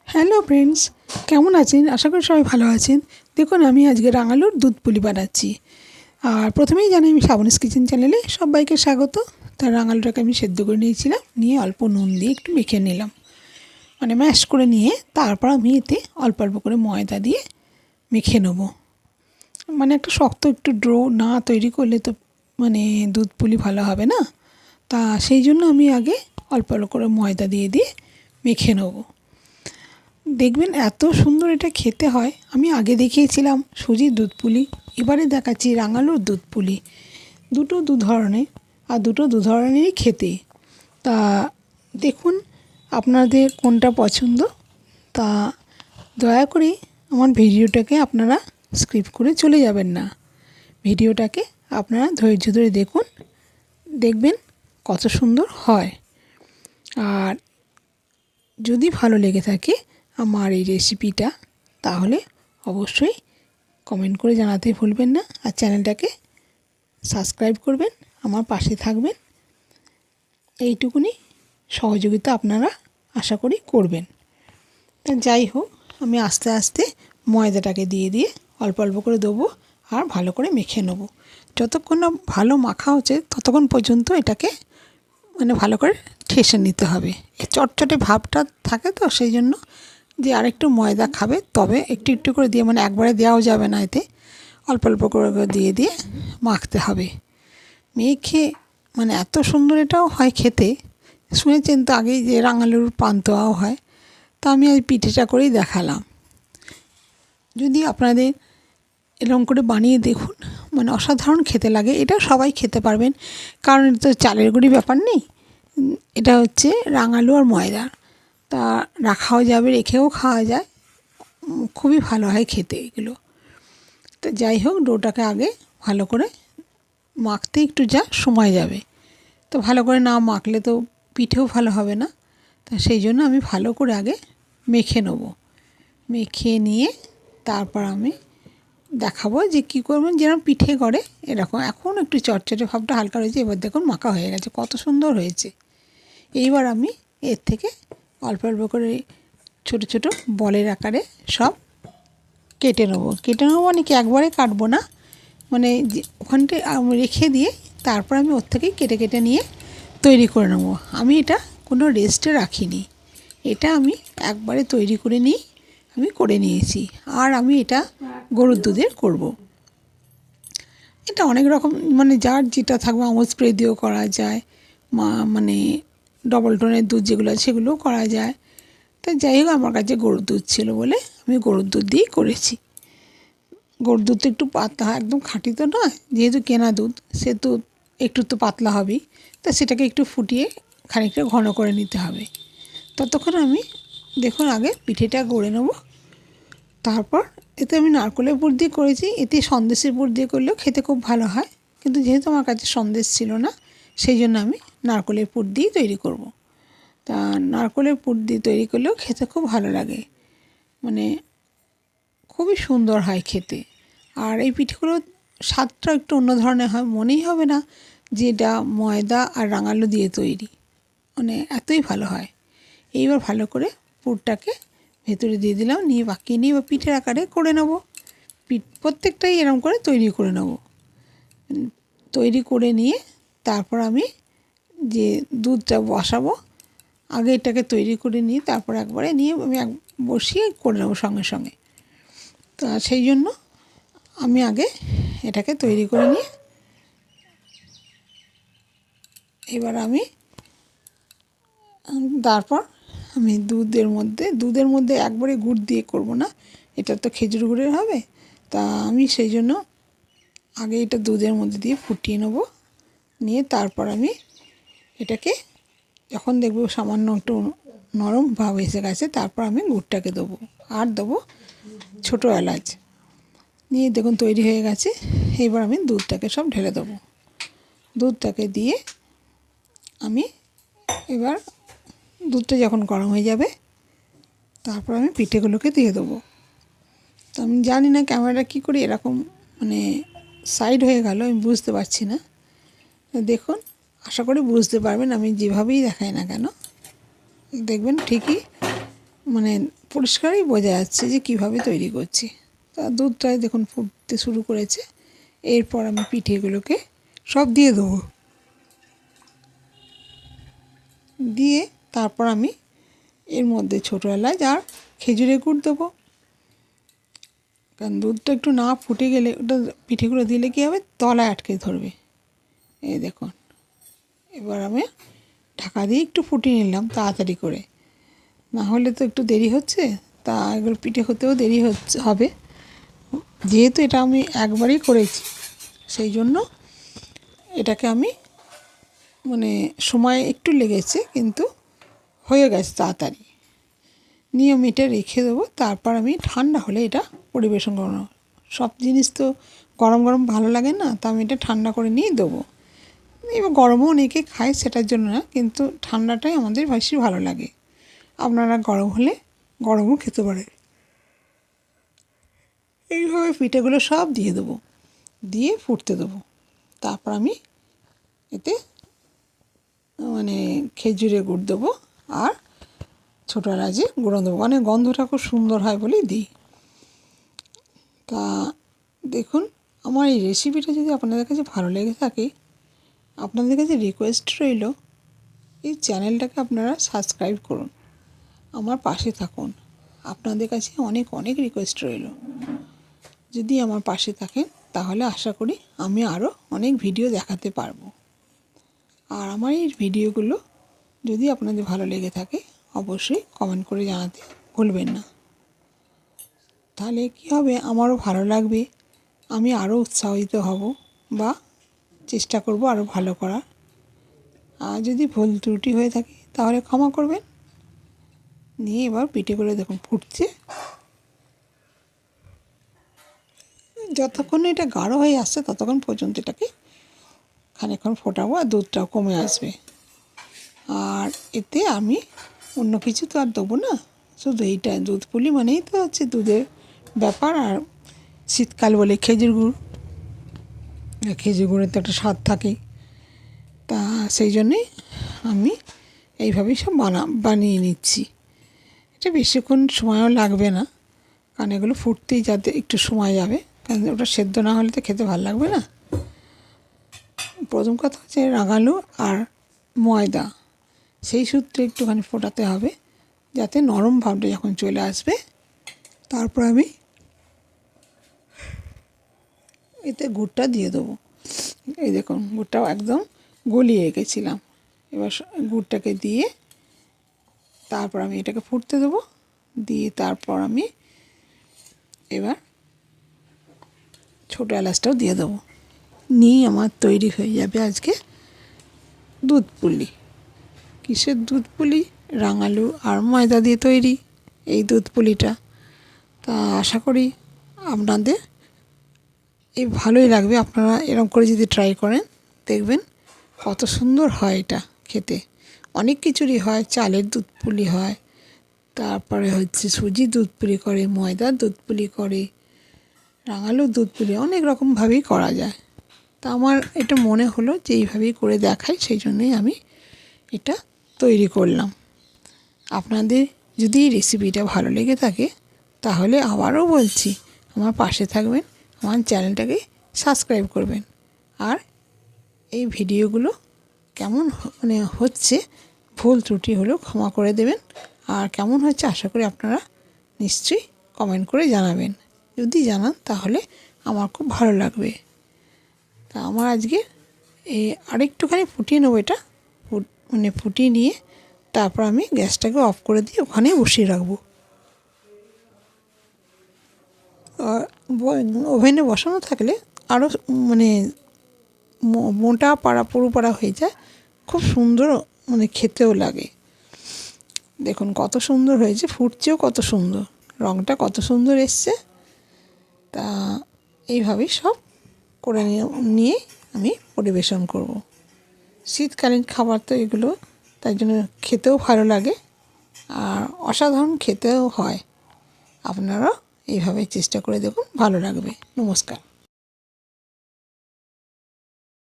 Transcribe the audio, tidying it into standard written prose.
Hello friends, কেমন আছেন? আশা করি সবাই ভালো আছেন। দেখুন, আমি আজকে রাঙালুর দুধ পুলি বানাচ্ছি। আর প্রথমেই জানাই আমি শ্রাবণীস কিচেন চ্যানেলে সবাইকে স্বাগত। তার রাঙালুটাকে আমি সেদ্ধ করে নিয়েছিলাম, নিয়ে অল্প নুন দিয়ে একটু মেখে নিলাম, মানে ম্যাশ করে নিয়ে তারপর আমি এতে অল্প অল্প করে ময়দা দিয়ে মেখে নেব। মানে একটা শক্ত একটু ডো না তৈরি করলে তো মানে দুধ পুলি ভালো হবে না। তা সেই জন্য আমি আগে অল্প অল্প করে ময়দা দিয়ে দিয়ে মেখে নেব। দেখবেন এত সুন্দর এটা খেতে হয়। আমি আগে দেখিয়েছিলাম সুজির দুধ পুলি, এবারে দেখাচ্ছি রাঙালুর দুধ পুলি। দুটো দু ধরনের, আর দুটো দু ধরনেরই খেতে। তা দেখুন আপনাদের কোনটা পছন্দ। তা দয়া করে আমার ভিডিওটাকে আপনারা স্কিপ করে চলে যাবেন না। ভিডিওটাকে আপনারা ধৈর্য ধরে দেখুন, দেখবেন কত সুন্দর হয়। আর যদি ভালো লেগে থাকে আমার এই রেসিপিটা, তাহলে অবশ্যই কমেন্ট করে জানাতে ভুলবেন না। আর চ্যানেলটাকে সাবস্ক্রাইব করবেন, আমার পাশে থাকবেন। এইটুকুনি সহযোগিতা আপনারা আশা করি করবেন। তা যাই হোক, আমি আস্তে আস্তে ময়দাটাকে দিয়ে দিয়ে অল্প অল্প করে দেবো আর ভালো করে মেখে নেব। যতক্ষণ না ভালো মাখা হচ্ছে ততক্ষণ পর্যন্ত এটাকে মানে ভালো করে ঠেসে নিতে হবে। এই চটচটে ভাবটা থাকে তো, সেই জন্য যে আরেকটু ময়দা খাবে তবে একটু একটু করে দিয়ে, মানে একবারে দেওয়াও যাবে না, এতে অল্প অল্প করে দিয়ে দিয়ে মাখতে হবে। মেখে মানে এত সুন্দর এটাও হয় খেতে। শুনেছেন তো আগেই যে রাঙালুর পান্তুয়াও হয়। তা আমি আজ পিঠেটা করেই দেখালাম। যদি আপনাদের এরকম করে বানিয়ে দেখুন, মানে অসাধারণ খেতে লাগে। এটা সবাই খেতে পারবেন, কারণ এটা তো চালের গুঁড়ি ব্যাপার নেই। এটা হচ্ছে রাঙালু আর ময়দা। তা রাখাও যাবে, রেখেও খাওয়া যায়, খুবই ভালো হয় খেতে এগুলো। তো যাই হোক, ডোটাকে আগে ভালো করে মাখতে একটু যা সময় যাবে। তো ভালো করে না মাখলে তো পিঠেও ভালো হবে না। তা সেই জন্য আমি ভালো করে আগে মেখে নেব। মেখে নিয়ে তারপর আমি দেখাবো যে কী করবেন, যেরকম পিঠে করে এরকম। এখন একটু চটচটে ভাবটা হালকা রয়েছে। এবার দেখুন মাখা হয়ে গেছে, কত সুন্দর হয়েছে। এইবার আমি এর থেকে অল্প অল্প করে ছোটো ছোটো বলের আকারে সব কেটে নেবো। কেটে নেবো মানে কি একবারে কাটবো না, মানে ওখানটায় রেখে দিয়ে তারপর আমি ওর থেকেই কেটে কেটে নিয়ে তৈরি করে নেবো। আমি এটা কোনো রেস্টে রাখিনি, এটা আমি একবারে তৈরি করে নিই, আমি করে নিয়েছি। আর আমি এটা গরুর দুধের করব। এটা অনেক রকম, মানে যার যেটা থাকবে, আমুল স্প্রে দিয়েও করা যায়, মানে ডবল টোনের দুধ যেগুলো আছে সেগুলোও করা যায়। তা যাই হোক, আমার কাছে গরুর দুধ ছিল বলে আমি গরুর দুধ দিয়েই করেছি। গরুর দুধ তো একটু পাতলা হয়, একদম খাঁটি তো নয়, যেহেতু কেনা দুধ সে তো একটু তো পাতলা হবেই। তা সেটাকে একটু ফুটিয়ে খানিকটা ঘন করে নিতে হবে। ততক্ষণ আমি দেখুন আগে পিঠেটা গড়ে নেব। তারপর এতে আমি নারকেলের পুর দিয়ে করেছি, এতে সন্দেশের পুর দিয়ে করলেও খেতে খুব ভালো হয়, কিন্তু যেহেতু আমার কাছে সন্দেশ ছিল না, সেই জন্য আমি নারকেলের পুর দিয়েই তৈরি করব। তা নারকেলের পুর দিয়ে তৈরি করলেও খেতে খুব ভালো লাগে, মানে খুবই সুন্দর হয় খেতে। আর এই পিঠেগুলো স্বাদটা একটু অন্য ধরনের হয়, মনেই হবে না যে এটা ময়দা আর রাঙালু দিয়ে তৈরি, মানে এতই ভালো হয়। এইবার ভালো করে পুরটাকে ভেতরে দিয়ে দিলাম, নিয়ে বাকি নিয়ে এবার পিঠের আকারে করে নেব। প্রত্যেকটাই এরকম করে তৈরি করে নেব। তৈরি করে নিয়ে তারপর আমি যে দুধটা বসাবো, আগে এটাকে তৈরি করে নিয়ে তারপর একবারে নিয়ে আমি বসিয়ে করে নেবো সঙ্গে সঙ্গে। তা সেই জন্য আমি আগে এটাকে তৈরি করে নিয়ে এবার আমি তারপর আমি দুধের মধ্যে একবারে গুড় দিয়ে করব না, এটা তো খেজুর গুড়ের হবে। তা আমি সেই জন্য আগে এটা দুধের মধ্যে দিয়ে ফুটিয়ে নেব। নিয়ে তারপর আমি এটাকে যখন দেখব সামান্য একটু নরম ভাব এসে গেছে, তারপর আমি গুড়টাকে দেবো, আর দেবো ছোটো এলাচ। নিয়ে দেখুন তৈরি হয়ে গেছে। এবার আমি দুধটাকে সব ঢেলে দেবো। দুধটাকে দিয়ে আমি এবার দুধটা যখন গরম হয়ে যাবে, তারপর আমি পিঠেগুলোকে দিয়ে দেবো। তো আমি জানি না ক্যামেরাটা কী করে এরকম মানে সাইড হয়ে গেল, আমি বুঝতে পারছি না। দেখুন, আশা করি বুঝতে পারবেন, আমি যেভাবেই দেখাই না কেন দেখবেন ঠিকই মানে পরিষ্কারই বোঝা যাচ্ছে যে কীভাবে তৈরি করছি। তা দুধটাই দেখুন ফুটতে শুরু করেছে। এরপর আমি পিঠেগুলোকে সব দিয়ে দেবো, দিয়ে তারপর আমি এর মধ্যে ছোটো এলাচ আর খেজুরের গুড় দেবো। কারণ দুধটা একটু না ফুটে গেলে ওটা পিঠেগুলো দিলে কী হবে, তলায় আটকে ধরবে। এই দেখুন, এবার আমি ঢাকা দিয়ে একটু ফুটিয়ে নিলাম তাড়াতাড়ি করে, না হলে তো একটু দেরি হচ্ছে। তা এগুলো পিঠে হতেও দেরি হবে। যেহেতু এটা আমি একবারই করেছি, সেই জন্য এটাকে আমি মানে সময় একটু লেগেছে, কিন্তু হয়ে গেছে তাড়াতাড়ি। নিয়ে আমি এটা রেখে দেবো। তারপর আমি ঠান্ডা হলে এটা পরিবেশন করবো। সব জিনিস তো গরম গরম ভালো লাগে না, তা আমি এটা ঠান্ডা করে নিয়েই দেবো। এবার গরমও অনেকে খায়, সেটার জন্য না, কিন্তু ঠান্ডাটাই আমাদের বেশি ভালো লাগে। আপনারা গরম হলে গরমও খেতে পারেন। এইভাবে পিঠেগুলো সব দিয়ে দেবো, দিয়ে ফুটতে দেবো। তারপর আমি এতে মানে খেজুরের গুড় দেবো আর ছোটো এলাচি গুঁড়ো দেবো, মানে গন্ধটা খুব সুন্দর হয় বলেই দিই। তা দেখুন, আমার এই রেসিপিটা যদি আপনাদের কাছে ভালো লেগে থাকে, আপনাদের কাছে রিকোয়েস্ট রইল, এই চ্যানেলটাকে আপনারা সাবস্ক্রাইব করুন, আমার পাশে থাকুন। আপনাদের কাছে অনেক অনেক রিকোয়েস্ট রইল। যদি আমার পাশে থাকেন তাহলে আশা করি আমি আরও অনেক ভিডিও দেখাতে পারবো। আর আমার এই ভিডিওগুলো যদি আপনাদের ভালো লেগে থাকে, অবশ্যই কমেন্ট করে জানাতে ভুলবেন না। তাহলে কী হবে, আমারও ভালো লাগবে, আমি আরও উৎসাহিত হব বা চেষ্টা করব আরও ভালো করার। আর যদি ভুল ত্রুটি হয়ে থাকে তাহলে ক্ষমা করবেন। নিয়ে এবার পিঠেগুলো দেখুন ফুটছে। যতক্ষণ এটা গাঢ় হয়ে আসছে ততক্ষণ পর্যন্ত এটাকে খানিকক্ষণ ফোটাবো, আর দুধটাও কমে আসবে। আর এতে আমি অন্য কিছু তো আর দেবো না, শুধু এইটা দুধ পুলি মানেই তো হচ্ছে দুধের ব্যাপার। আর শীতকাল বলে খেজুর গুড়, খেজুর গুড়ের তো একটা স্বাদ থাকে। তা সেই জন্যেই আমি এইভাবেই সব বানিয়ে নিচ্ছি। এটা বেশিক্ষণ সময়ও লাগবে না, কারণ এগুলো ফুটতেই যাতে একটু সময় যাবে, কারণ ওটা সেদ্ধ না হলে তো খেতে ভালো লাগবে না। প্রথম কথা হচ্ছে রাঙালু আর ময়দা, সেই সূত্রে একটুখানি ফোটাতে হবে, যাতে নরম ভাবটা যখন চলে আসবে, তারপর আমি এতে গুড়টা দিয়ে দেবো। এই দেখুন, গুড়টাও একদম গলিয়ে রেখেছিলাম। এবার গুড়টাকে দিয়ে তারপর আমি এটাকে ফুটতে দেবো। দিয়ে তারপর আমি এবার ছোটো এলাচটাও দিয়ে দেবো। নিয়ে আমার তৈরি হয়ে যাবে আজকে দুধ পুলি। কিসের দুধ পুলি? রাঙালু আর ময়দা দিয়ে তৈরি এই দুধ পুলিটা। তা আশা করি আপনাদের এই ভালোই লাগবে। আপনারা এরকম করে যদি ট্রাই করেন, দেখবেন কত সুন্দর হয় এটা খেতে। অনেক কিছুরই হয়, চালের দুধ পুলি হয়, তারপরে হচ্ছে সুজির দুধ পুলি করে, ময়দার দুধ পুলি করে, রাঙালুর দুধ পুলি, অনেক রকমভাবেই করা যায়। তা আমার এটা মনে হলো যে এইভাবেই করে দেখাই, সেই জন্যই আমি এটা তৈরি করলাম। আপনাদের যদি এই রেসিপিটা ভালো লেগে থাকে তাহলে আবারও বলছি, আমার পাশে থাকবেন, আমার চ্যানেলটাকে সাবস্ক্রাইব করবেন। আর এই ভিডিওগুলো কেমন মানে হচ্ছে, ভুল ত্রুটি হলেও ক্ষমা করে দেবেন। আর কেমন হচ্ছে আশা করি আপনারা নিশ্চয়ই কমেন্ট করে জানাবেন। যদি জানান তাহলে আমার খুব ভালো লাগবে। তা আমার আজকে আরেকটুখানি ফুটিয়ে নেবো এটা, মানে ফুটিয়ে নিয়ে তারপর আমি গ্যাসটাকে অফ করে দিয়ে ওখানে বসিয়ে রাখবো। ওভেনে বসানো থাকলে আরও মানে মোটা পাড়া পুরো পাড়া হয়ে যায়, খুব সুন্দর মানে খেতেও লাগে। দেখুন কত সুন্দর হয়েছে, ফুটছেও কত সুন্দর, রঙটা কত সুন্দর এসছে। তা এইভাবেই সব করে নিয়ে আমি পরিবেশন করব। শীতকালীন খাবার তো এগুলো, তাই জন্য খেতেও ভালো লাগে আর অসাধারণ খেতেও হয়। আপনারা এইভাবে চেষ্টা করে দেখুন, ভালো লাগবে। নমস্কার।